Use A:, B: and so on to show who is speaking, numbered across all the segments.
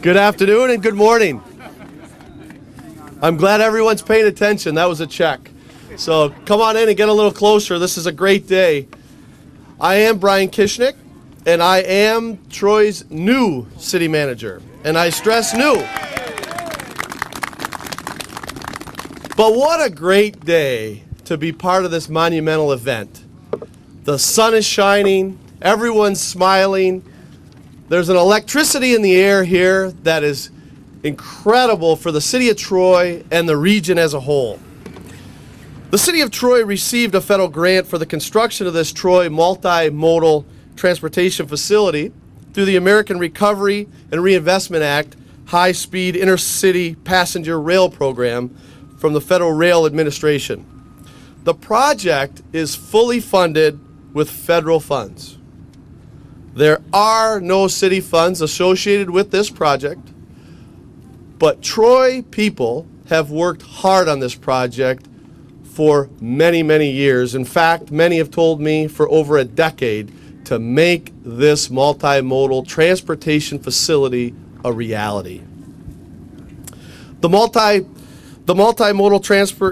A: Good afternoon and good morning. I'm glad everyone's paying attention. That was a check. So come on in and get a little closer. This is a great day. I am Brian Kishnick, and I am Troy's new city manager. And I stress new. But what a great day to be part of this monumental event. The sun is shining, everyone's smiling. There's an electricity in the air here that is incredible for the city of Troy and the region as a whole. The city of Troy received a federal grant for the construction of this Troy multimodal transportation facility through the American Recovery and Reinvestment Act high-speed intercity passenger rail program from the Federal Rail Administration. The project is fully funded with federal funds. There are no city funds associated with this project, but Troy people have worked hard on this project for many, many years. In fact, many have told me for over a decade to make this multimodal transportation facility a reality. The multimodal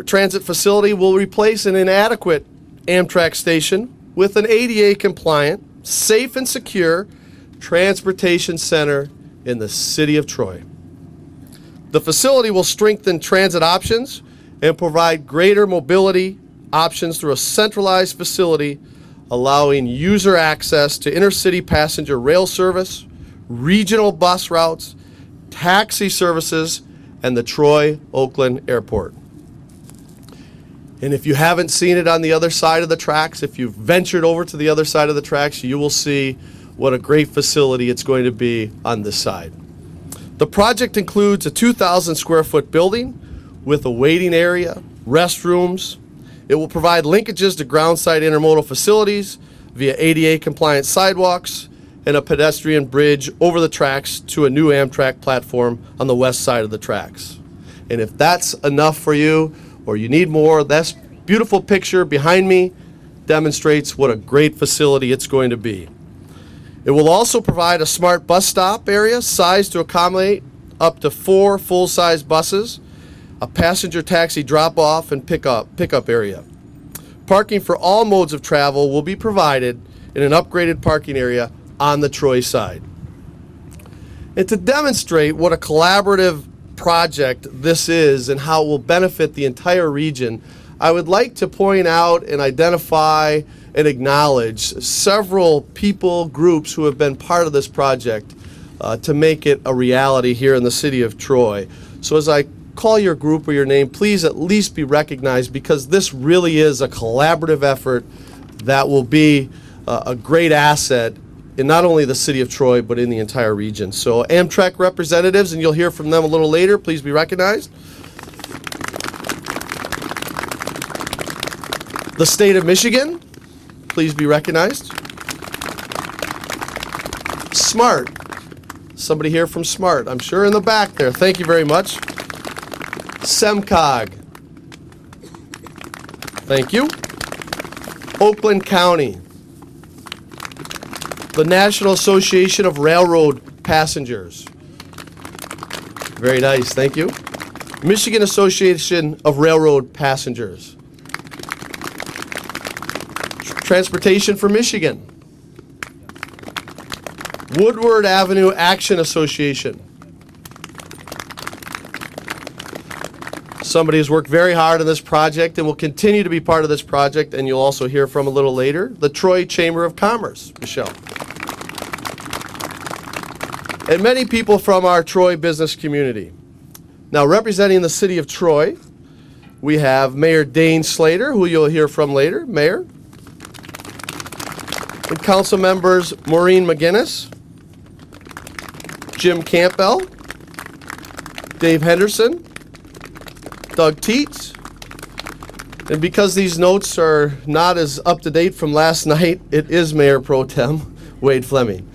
A: transit facility will replace an inadequate Amtrak station with an ADA-compliant, safe and secure transportation center in the city of Troy. The facility will strengthen transit options and provide greater mobility options through a centralized facility, allowing user access to intercity passenger rail service, regional bus routes, taxi services, and the Troy-Oakland Airport. And if you haven't seen it on the other side of the tracks, if you've ventured over to the other side of the tracks, you will see what a great facility it's going to be on this side. The project includes a 2,000 square foot building with a waiting area, restrooms. It will provide linkages to ground-side intermodal facilities via ADA-compliant sidewalks and a pedestrian bridge over the tracks to a new Amtrak platform on the west side of the tracks. And if that's enough for you, or you need more, this beautiful picture behind me demonstrates what a great facility it's going to be. It will also provide a smart bus stop area sized to accommodate up to 4 full-size buses, a passenger taxi drop-off and pickup area. Parking for all modes of travel will be provided in an upgraded parking area on the Troy side. And to demonstrate what a collaborative project this is and how it will benefit the entire region, I would like to point out and identify and acknowledge several people, groups who have been part of this project to make it a reality here in the city of Troy. So as I call your group or your name, please at least be recognized, because this really is a collaborative effort that will be a great asset in not only the city of Troy, but in the entire region. So Amtrak representatives, and you'll hear from them a little later, please be recognized. The state of Michigan, please be recognized. SMART, somebody here from SMART, I'm sure in the back there, thank you very much. SEMCOG, thank you. Oakland County, the National Association of Railroad Passengers. Very nice, thank you. Michigan Association of Railroad Passengers. Transportation for Michigan. Woodward Avenue Action Association. Somebody has worked very hard on this project and will continue to be part of this project, and you'll also hear from a little later. The Troy Chamber of Commerce, Michelle. And many people from our Troy business community. Now, representing the city of Troy, we have Mayor Dane Slater, who you'll hear from later. Mayor. And council members Maureen McGinnis, Jim Campbell, Dave Henderson, Doug Teets. And because these notes are not as up to date from last night, it is Mayor Pro Tem Wade Fleming.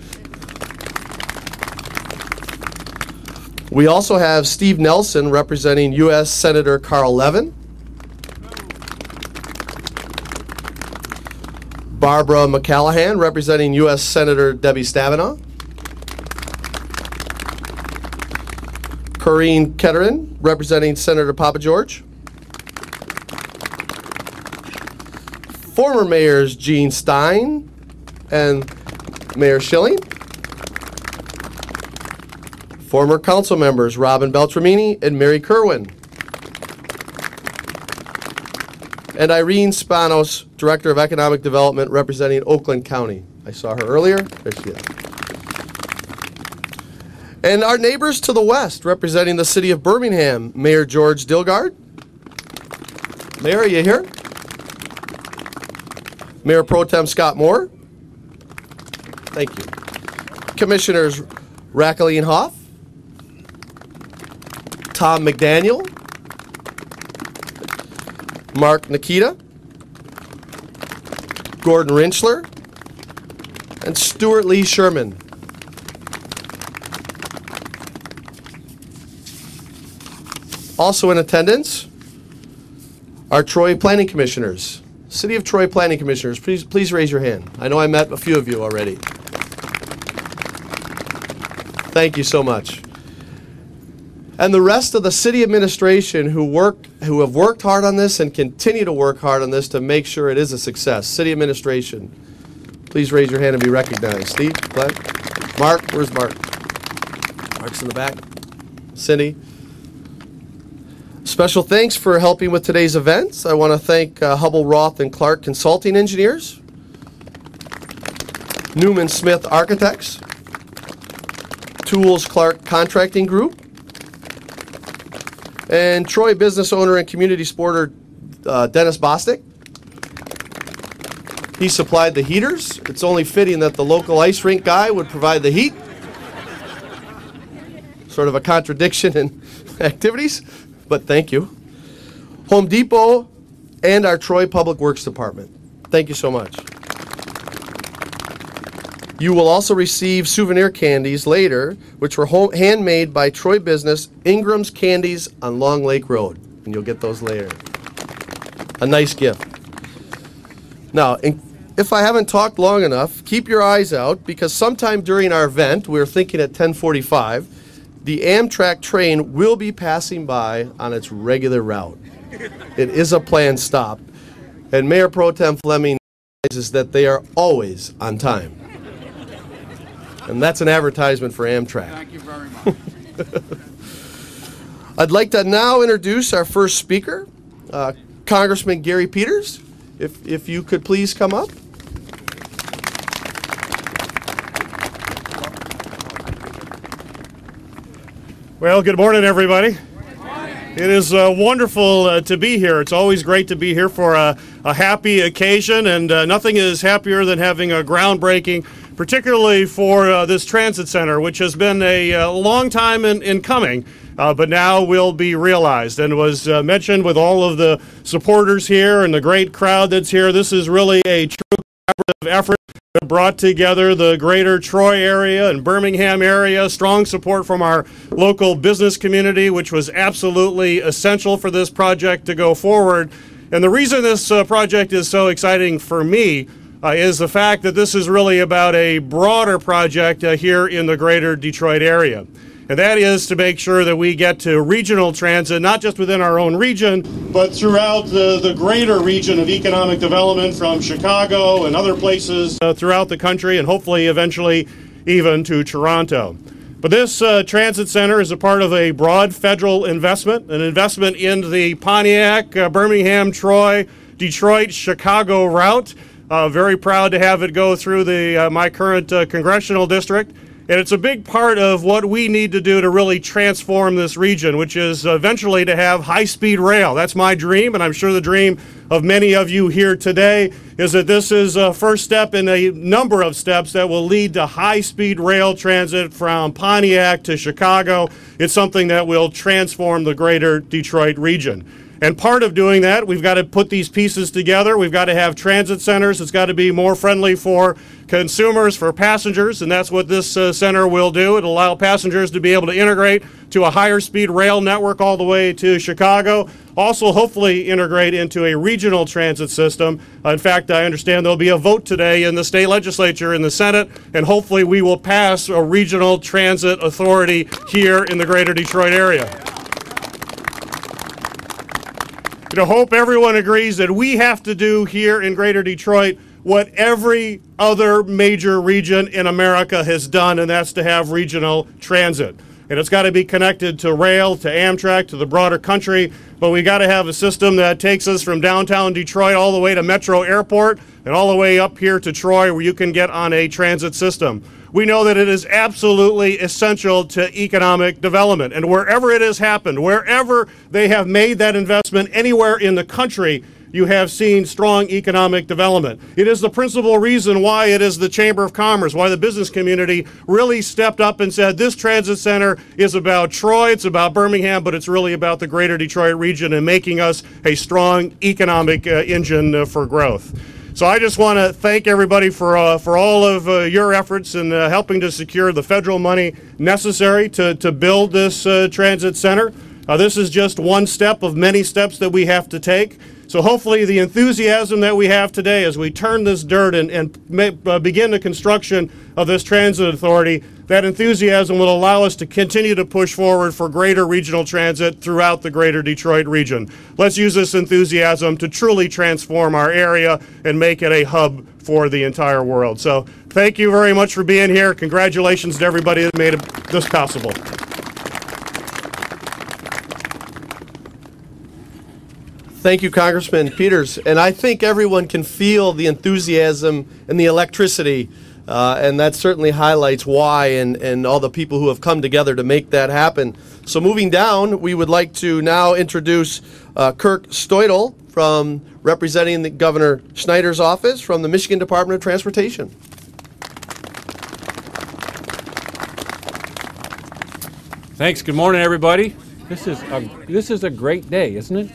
A: We also have Steve Nelson representing U.S. Senator Carl Levin, Barbara McCallahan representing U.S. Senator Debbie Stabenow, Corinne Ketterin, representing Senator Papa George. Former mayors Gene Stein and Mayor Schilling. Former council members Robin Beltramini and Mary Kerwin. And Irene Spanos, Director of Economic Development, representing Oakland County. I saw her earlier. There she is. And our neighbors to the west, representing the city of Birmingham, Mayor George Dilgard. Mayor, are you here? Mayor Pro Tem Scott Moore. Thank you. Commissioners Rakeline Hoff, Tom McDaniel, Mark Nikita, Gordon Rinchler, and Stuart Lee Sherman. Also in attendance are Troy Planning Commissioners. City of Troy Planning Commissioners, please raise your hand. I know I met a few of you already. Thank you so much. And the rest of the city administration who have worked hard on this and continue to work hard on this to make sure it is a success. City administration, please raise your hand and be recognized. Steve, Glenn, Mark, where's Mark? Mark's in the back. Cindy. Special thanks for helping with today's events. I want to thank Hubble, Roth, and Clark Consulting Engineers, Newman Smith Architects, Tools Clark Contracting Group, and Troy business owner and community supporter Dennis Bostic. He supplied the heaters. It's only fitting that the local ice rink guy would provide the heat. Sort of a contradiction in activities, but thank you. Home Depot and our Troy Public Works Department. Thank you so much. You will also receive souvenir candies later, which were handmade by Troy business Ingram's Candies on Long Lake Road. And you'll get those later. A nice gift. Now, if I haven't talked long enough, keep your eyes out, because sometime during our event, we're thinking at 10:45, the Amtrak train will be passing by on its regular route. It is a planned stop. And Mayor Pro Tem Fleming realizes that they are always on time. And that's an advertisement for Amtrak.
B: Thank you very much.
A: I'd like to now introduce our first speaker, Congressman Gary Peters. If you could please come up.
C: Well, good morning, everybody. It is wonderful to be here. It's always great to be here for a happy occasion, and nothing is happier than having a groundbreaking, particularly for this transit center, which has been a long time in coming, but now will be realized. And was mentioned with all of the supporters here and the great crowd that's here. This is really a true collaborative effort that brought together the greater Troy area and Birmingham area, strong support from our local business community, which was absolutely essential for this project to go forward. And the reason this project is so exciting for me is the fact that this is really about a broader project here in the greater Detroit area. And that is to make sure that we get to regional transit, not just within our own region, but throughout the greater region of economic development, from Chicago and other places throughout the country, and hopefully eventually even to Toronto. But this transit center is a part of a broad federal investment, an investment in the Pontiac, Birmingham, Troy, Detroit, Chicago route. Very proud to have it go through my current congressional district. And it's a big part of what we need to do to really transform this region, which is eventually to have high-speed rail. That's my dream, and I'm sure the dream of many of you here today is that this is a first step in a number of steps that will lead to high-speed rail transit from Pontiac to Chicago. It's something that will transform the greater Detroit region. And part of doing that, we've got to put these pieces together. We've got to have transit centers. It's got to be more friendly for consumers, for passengers, and that's what this center will do. It'll allow passengers to be able to integrate to a higher speed rail network all the way to Chicago. Also, hopefully integrate into a regional transit system. In fact, I understand there'll be a vote today in the state legislature, in the Senate, and hopefully we will pass a regional transit authority here in the greater Detroit area. I hope everyone agrees that we have to do here in Greater Detroit what every other major region in America has done, and that's to have regional transit. And it's got to be connected to rail, to Amtrak, to the broader country, but we got to have a system that takes us from downtown Detroit all the way to Metro Airport and all the way up here to Troy, where you can get on a transit system. We know that it is absolutely essential to economic development, and wherever it has happened, wherever they have made that investment anywhere in the country, you have seen strong economic development. It is the principal reason why it is the Chamber of Commerce, why the business community really stepped up and said this transit center is about Troy, it's about Birmingham, but it's really about the greater Detroit region and making us a strong economic engine for growth. So I just want to thank everybody for all of your efforts in helping to secure the federal money necessary to build this transit center. This is just one step of many steps that we have to take. So hopefully the enthusiasm that we have today as we turn this dirt and begin the construction of this transit authority, that enthusiasm will allow us to continue to push forward for greater regional transit throughout the greater Detroit region. Let's use this enthusiasm to truly transform our area and make it a hub for the entire world. So thank you very much for being here. Congratulations to everybody that made this possible.
A: Thank you, Congressman Peters. And I think everyone can feel the enthusiasm and the electricity, and that certainly highlights why and all the people who have come together to make that happen. So moving down, we would like to now introduce Kirk Steudel from representing the Governor Schneider's office from the Michigan Department of Transportation.
B: Thanks. Good morning, everybody. This is a great day, isn't it?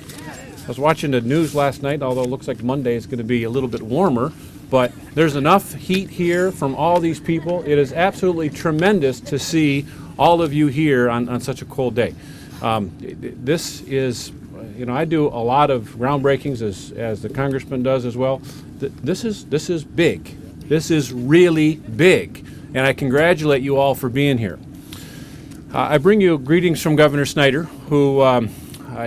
B: I was watching the news last night, although it looks like Monday is going to be a little bit warmer, but there's enough heat here from all these people. It is absolutely tremendous to see all of you here on such a cold day. This is, I do a lot of groundbreakings as the congressman does as well. This is big. This is really big, and I congratulate you all for being here. I bring you greetings from Governor Schneider, who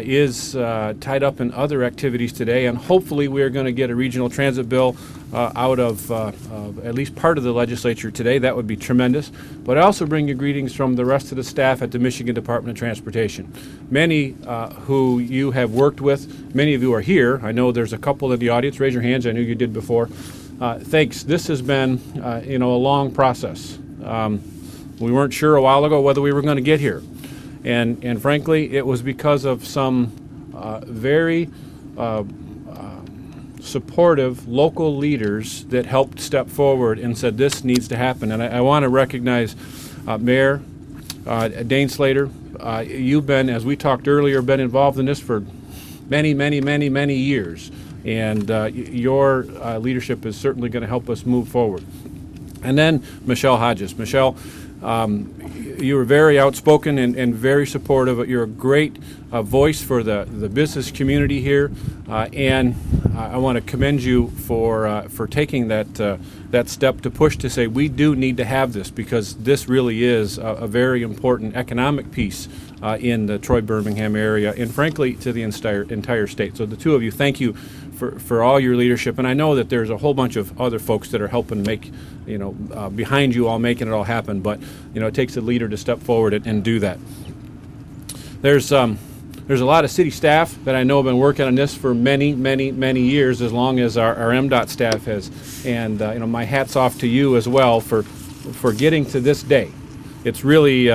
B: is tied up in other activities today, and hopefully we are going to get a regional transit bill out of at least part of the legislature today. That would be tremendous. But I also bring you greetings from the rest of the staff at the Michigan Department of Transportation. Many who you have worked with, many of you are here. I know there's a couple in the audience. Raise your hands. I knew you did before. Thanks. This has been a long process. We weren't sure a while ago whether we were going to get here. And frankly, it was because of some very supportive local leaders that helped step forward and said this needs to happen. And I want to recognize Mayor Dane Slater. You've been, as we talked earlier, been involved in this for many years. And your leadership is certainly going to help us move forward. And then Michelle Hodges. Michelle, you were very outspoken and very supportive. You're a great voice for the business community here, and I want to commend you for taking that step to push to say we do need to have this, because this really is a very important economic piece in the Troy-Birmingham area, and frankly to the entire state. So the two of you, thank you for all your leadership, and I know that there's a whole bunch of other folks that are helping make, behind you all, making it all happen, but it takes a leader to step forward and do that. There's a lot of city staff that I know have been working on this for many years, as long as our MDOT staff has, and my hat's off to you as well for getting to this day. It's really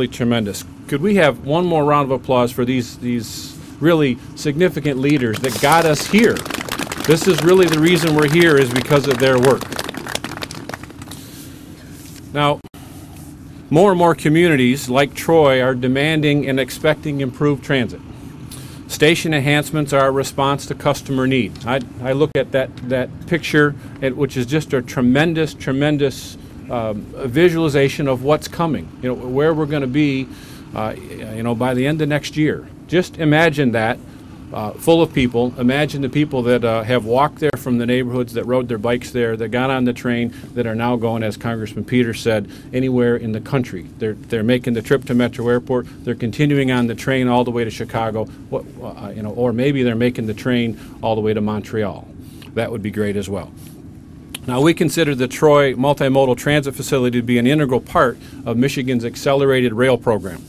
B: tremendous. Could we have one more round of applause for these really significant leaders that got us here? This is really the reason we're here, is because of their work. Now, more and more communities like Troy are demanding and expecting improved transit. Station enhancements are a response to customer need. I look at that picture, which is just a tremendous visualization of what's coming. You know, where we're going to be, by the end of next year. Just imagine that. Full of people. Imagine the people that have walked there from the neighborhoods, that rode their bikes there, that got on the train, that are now going, as Congressman Peters said, anywhere in the country. They're making the trip to Metro Airport. They're continuing on the train all the way to Chicago, or maybe they're making the train all the way to Montreal. That would be great as well. Now, we consider the Troy Multimodal Transit Facility to be an integral part of Michigan's accelerated rail program.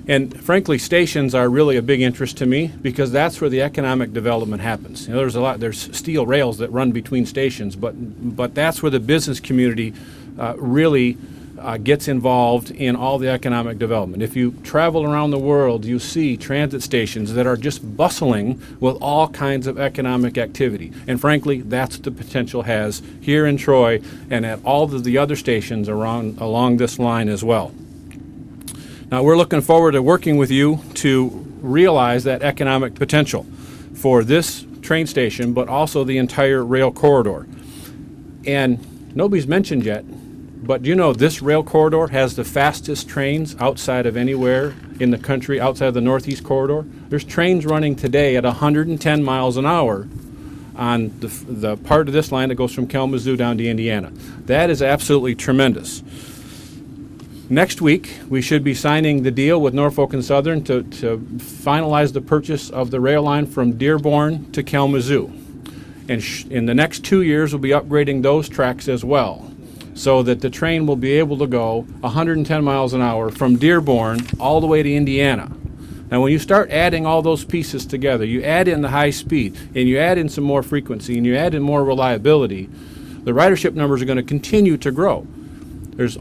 B: And frankly, stations are really a big interest to me because that's where the economic development happens. You know, there's steel rails that run between stations, but that's where the business community really gets involved in all the economic development. If you travel around the world, you see transit stations that are just bustling with all kinds of economic activity. And frankly, that's what the potential has here in Troy and at all of the other stations along this line as well. Now, we're looking forward to working with you to realize that economic potential for this train station, but also the entire rail corridor. And nobody's mentioned yet, but you know this rail corridor has the fastest trains outside of anywhere in the country, outside of the Northeast Corridor. There's trains running today at 110 miles an hour on the part of this line that goes from Kalamazoo down to Indiana. That is absolutely tremendous. Next week, we should be signing the deal with Norfolk and Southern to finalize the purchase of the rail line from Dearborn to Kalamazoo. And in the next 2 years, we'll be upgrading those tracks as well, so that the train will be able to go 110 miles an hour from Dearborn all the way to Indiana. Now, when you start adding all those pieces together, you add in the high speed, and you add in some more frequency, and you add in more reliability, the ridership numbers are going to continue to grow. There's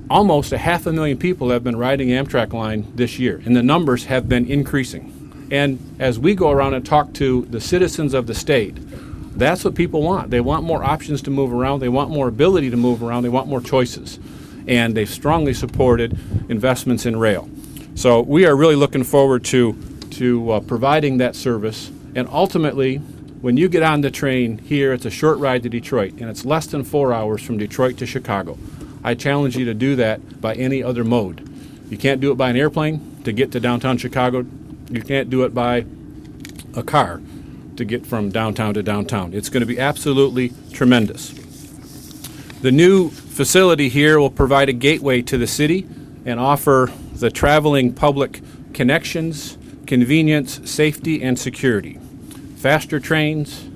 B: almost 500,000 people have been riding Amtrak line this year, and the numbers have been increasing. And as we go around and talk to the citizens of the state, that's what people want. They want more options to move around. They want more ability to move around. They want more choices. And they've strongly supported investments in rail. So we are really looking forward to providing that service. And ultimately, when you get on the train here, it's a short ride to Detroit, and it's less than 4 hours from Detroit to Chicago. I challenge you to do that by any other mode. You can't do it by an airplane to get to downtown Chicago. You can't do it by a car to get from downtown to downtown. It's going to be absolutely tremendous. The new facility here will provide a gateway to the city and offer the traveling public connections, convenience, safety, and security. Faster trains,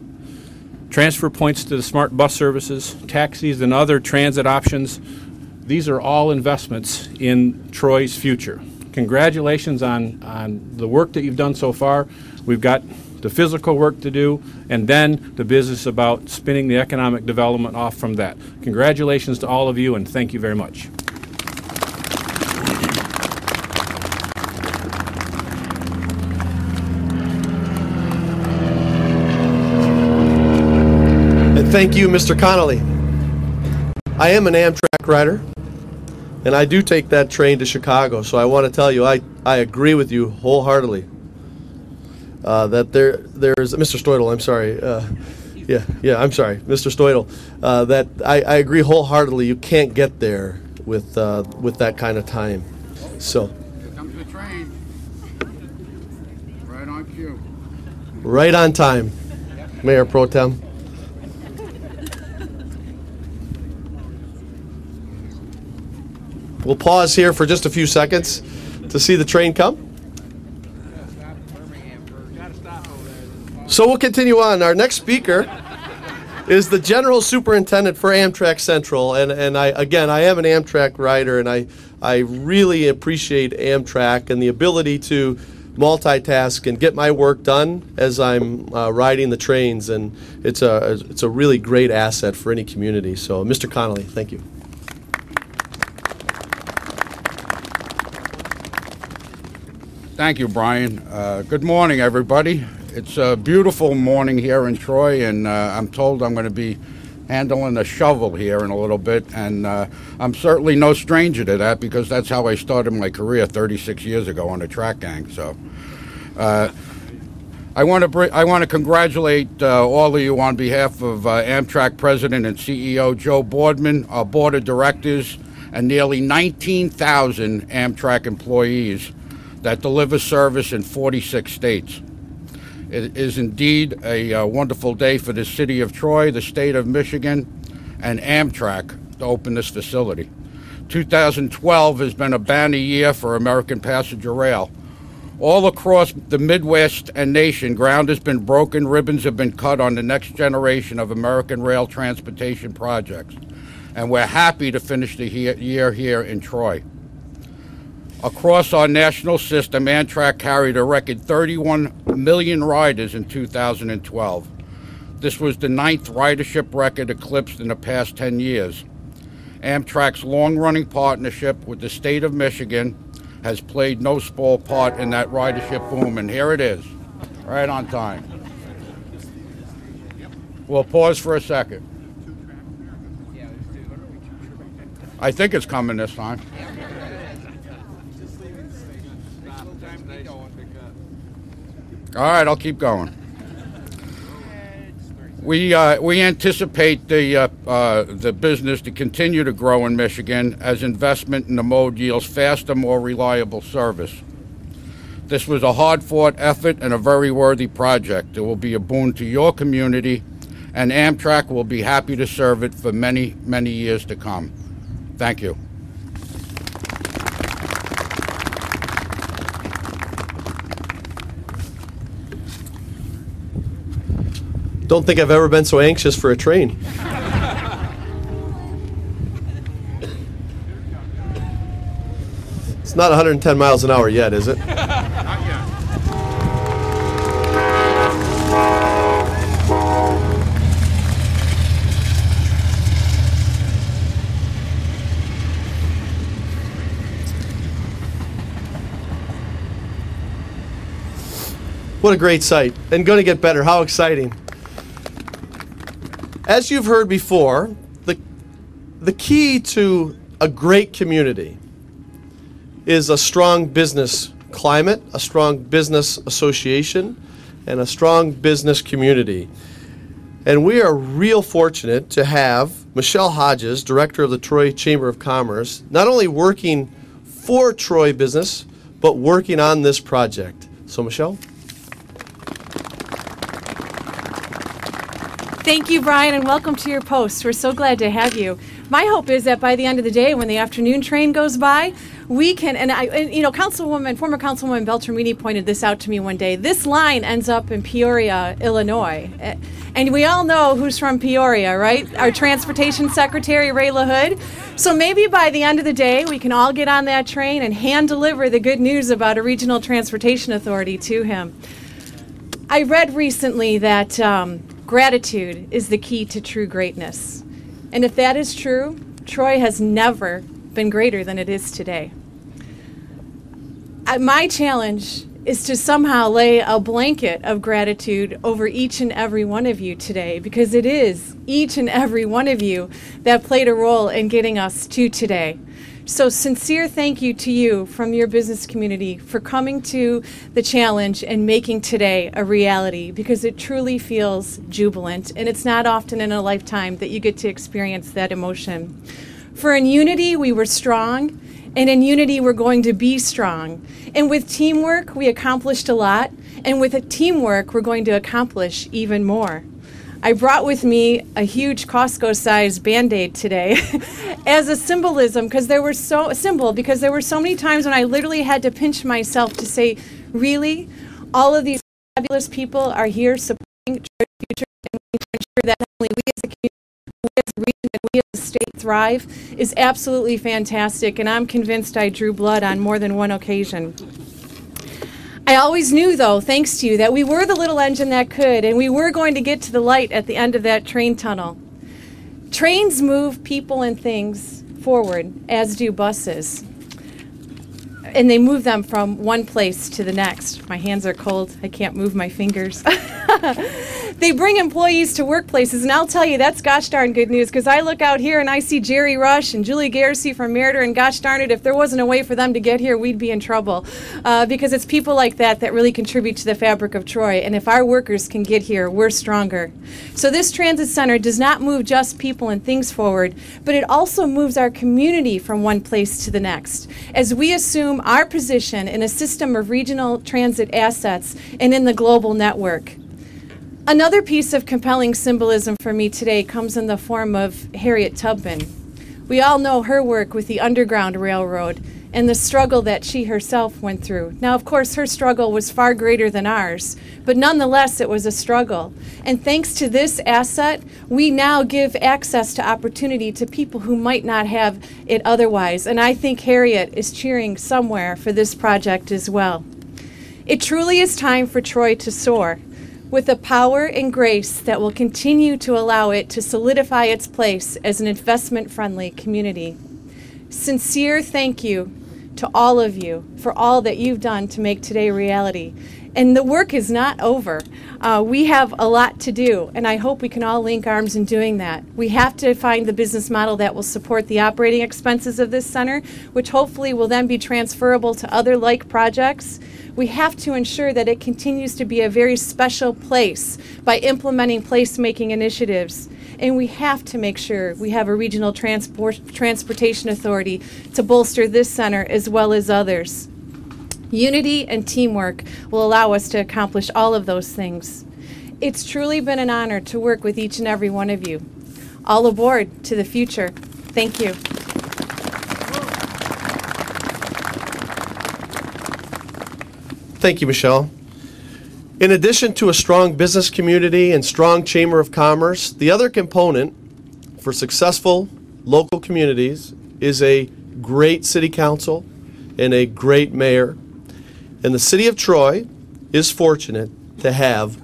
B: transfer points to the smart bus services, taxis, and other transit options. These are all investments in Troy's future. Congratulations on the work that you've done so far. We've got the physical work to do, and then the business about spinning the economic development off from that. Congratulations to all of you, and thank you very much.
A: Thank you, Mr. Connolly. I am an Amtrak rider, and I do take that train to Chicago, so I want to tell you I agree with you wholeheartedly that there's Mr. Stoidel, I'm sorry. I'm sorry, Mr. Stoidel, that I agree wholeheartedly you can't get there with that kind of time. So.
D: Here comes the train. Right on cue.
A: Right on time, Mayor Pro Tem. We'll pause here for just a few seconds to see the train come. So we'll continue on. Our next speaker is the General Superintendent for Amtrak Central. And I am an Amtrak rider, and I really appreciate Amtrak and the ability to multitask and get my work done as I'm riding the trains. And it's a really great asset for any community. So, Mr. Connolly, thank you.
D: Thank you, Brian. Good morning, everybody. It's a beautiful morning here in Troy, and I'm told I'm going to be handling a shovel here in a little bit, and I'm certainly no stranger to that because that's how I started my career 36 years ago on the track gang. So I want to congratulate all of you on behalf of Amtrak President and CEO Joe Boardman, our board of directors, and nearly 19,000 Amtrak employees that deliver service in 46 states. It is indeed a wonderful day for the city of Troy, the state of Michigan, and Amtrak to open this facility. 2012 has been a banner year for American passenger rail. All across the Midwest and nation, ground has been broken, ribbons have been cut on the next generation of American rail transportation projects. And we're happy to finish the year here in Troy. Across our national system, Amtrak carried a record 31 million riders in 2012. This was the 9th ridership record eclipsed in the past 10 years. Amtrak's long-running partnership with the state of Michigan has played no small part in that ridership boom, and here it is, right on time. We'll pause for a second. I think it's coming this time. All right, I'll keep going. We anticipate the business to continue to grow in Michigan as investment in the mode yields faster, more reliable service. This was a hard-fought effort and a very worthy project. It will be a boon to your community, and Amtrak will be happy to serve it for many, many years to come. Thank you.
A: Don't think I've ever been so anxious for a train. It's not 110 miles an hour yet, is it?
D: Not yet.
A: What a great sight, and going to get better. How exciting. As you've heard before, the key to a great community is a strong business climate, a strong business association, and a strong business community. And we are real fortunate to have Michelle Hodges, Director of the Troy Chamber of Commerce, not only working for Troy business, but working on this project. So, Michelle?
E: Thank you, Brian, and welcome to your post. We're so glad to have you. My hope is that by the end of the day, when the afternoon train goes by, we can, and former Councilwoman Beltramini pointed this out to me one day. This line ends up in Peoria, Illinois. And we all know who's from Peoria, right? Our Transportation Secretary, Ray LaHood. So maybe by the end of the day, we can all get on that train and hand deliver the good news about a regional transportation authority to him. I read recently that gratitude is the key to true greatness. And if that is true, Troy has never been greater than it is today. My challenge is to somehow lay a blanket of gratitude over each and every one of you today, because it is each and every one of you that played a role in getting us to today. So sincere thank you to you from your business community for coming to the challenge and making today a reality, because it truly feels jubilant, and it's not often in a lifetime that you get to experience that emotion. For in unity we were strong, and in unity we're going to be strong. And with teamwork we accomplished a lot, and with teamwork we're going to accomplish even more. I brought with me a huge Costco-sized Band-Aid today as a symbolism, because there were so many times when I literally had to pinch myself to say, really, all of these fabulous people are here supporting Troy's future and to ensure that not only we as a community, we as a region, and we as a state thrive is absolutely fantastic, and I'm convinced I drew blood on more than one occasion. I always knew, though, thanks to you, that we were the little engine that could, and we were going to get to the light at the end of that train tunnel. Trains move people and things forward, as do buses. And they move them from one place to the next. My hands are cold. I can't move my fingers. They bring employees to workplaces, and I'll tell you, that's gosh darn good news, because I look out here and I see Jerry Rush and Julie Garrissey from Meriter, and gosh darn it, if there wasn't a way for them to get here, we'd be in trouble. Because it's people like that that really contribute to the fabric of Troy, and if our workers can get here, we're stronger. So this transit center does not move just people and things forward, but it also moves our community from one place to the next. As we assume our position in a system of regional transit assets and in the global network. Another piece of compelling symbolism for me today comes in the form of Harriet Tubman. We all know her work with the Underground Railroad and the struggle that she herself went through. Now, of course, her struggle was far greater than ours, but nonetheless, it was a struggle. And thanks to this asset, we now give access to opportunity to people who might not have it otherwise. And I think Harriet is cheering somewhere for this project as well. It truly is time for Troy to soar, with a power and grace that will continue to allow it to solidify its place as an investment-friendly community. Sincere thank you to all of you for all that you've done to make today a reality. And the work is not over. We have a lot to do, and I hope we can all link arms in doing that. We have to find the business model that will support the operating expenses of this center, which hopefully will then be transferable to other like projects. We have to ensure that it continues to be a very special place by implementing placemaking initiatives. And we have to make sure we have a regional transportation authority to bolster this center as well as others. Unity and teamwork will allow us to accomplish all of those things. It's truly been an honor to work with each and every one of you. All aboard to the future. Thank you.
A: Thank you, Michelle. In addition to a strong business community and strong Chamber of Commerce, the other component for successful local communities is a great city council and a great mayor. And the city of Troy is fortunate to have,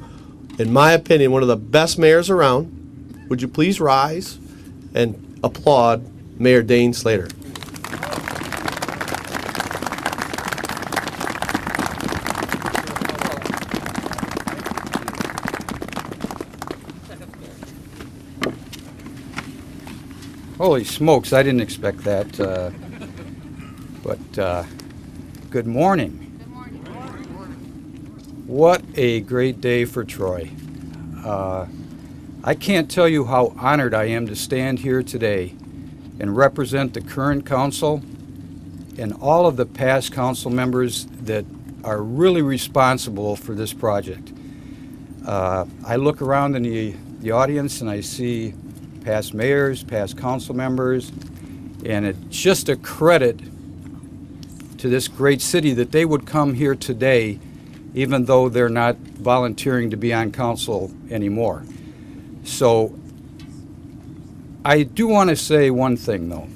A: in my opinion, one of the best mayors around. Would you please rise and applaud Mayor Dane Slater?
F: Holy smokes, I didn't expect that. But good morning. What a great day for Troy. I can't tell you how honored I am to stand here today and represent the current council and all of the past council members that are really responsible for this project. I look around in the audience and I see past mayors, past council members, and it's just a credit to this great city that they would come here today even though they're not volunteering to be on council anymore. So I do want to say one thing though.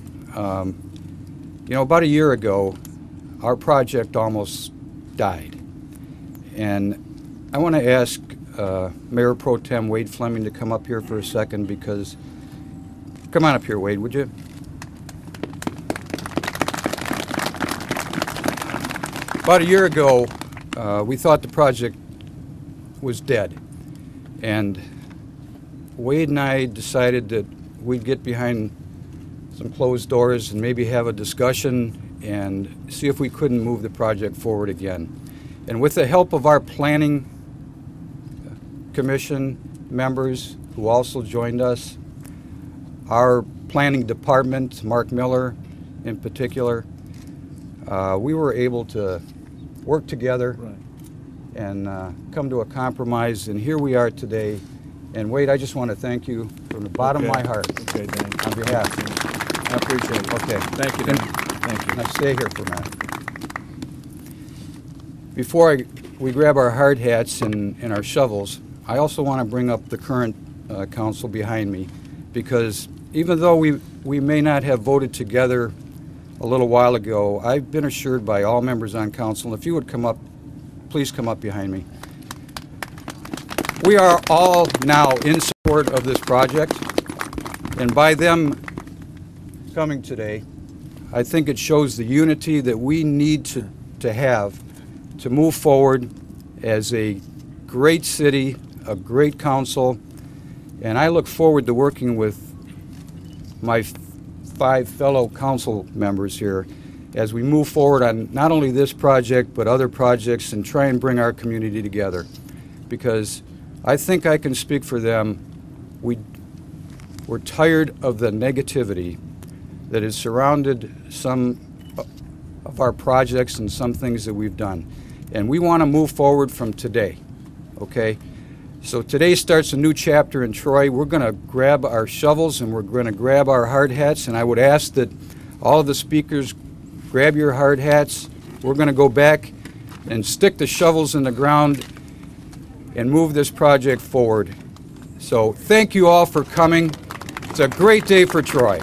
F: You know, about a year ago, our project almost died. And I want to ask Mayor Pro Tem Wade Fleming to come up here for a second because come on up here, Wade, would you? About a year ago, we thought the project was dead. And Wade and I decided that we'd get behind some closed doors and maybe have a discussion and see if we couldn't move the project forward again. And with the help of our planning commission members who also joined us, our planning department, Mark Miller in particular, we were able to work together and come to a compromise, and here we are today. And Wade, I just want to thank you from the bottom of my heart.
B: Okay, Dan.
F: On behalf.
B: I appreciate it.
F: Okay.
B: Thank you, Dan. Thank you.
F: Now stay here for a minute. Before we grab our hard hats and our shovels, I also want to bring up the current council behind me, because even though we may not have voted together a little while ago, I've been assured by all members on council, if you would come up, please come up behind me. We are all now in support of this project, and by them coming today, I think it shows the unity that we need to have to move forward as a great city a great council, and I look forward to working with my 5 fellow council members here as we move forward on not only this project but other projects and try and bring our community together. Because I think I can speak for them. We're tired of the negativity that has surrounded some of our projects and some things that we've done. And we want to move forward from today, okay? So today starts a new chapter in Troy. We're going to grab our shovels and we're going to grab our hard hats, and I would ask that all of the speakers grab your hard hats. We're going to go back and stick the shovels in the ground and move this project forward. So thank you all for coming. It's a great day for Troy.